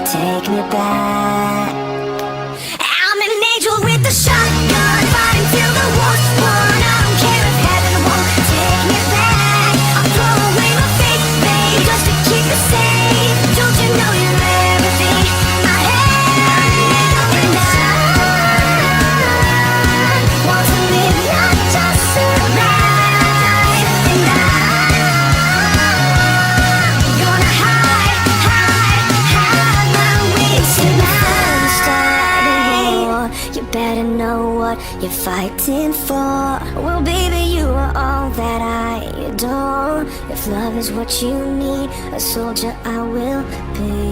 Take me back. I'm an angel with a shotgun, fighting till the war's won. I don't care if heaven won't take me back. I'll throw away my faith, babe, just to keep it safe. Don't you know you're everything I have? And I want to live, not just survive. And I'm gonna hide my wings tonight. Start a war, you better know what you're fighting for. Well, baby, you are all that I adore. If love is what you need, a soldier I will be.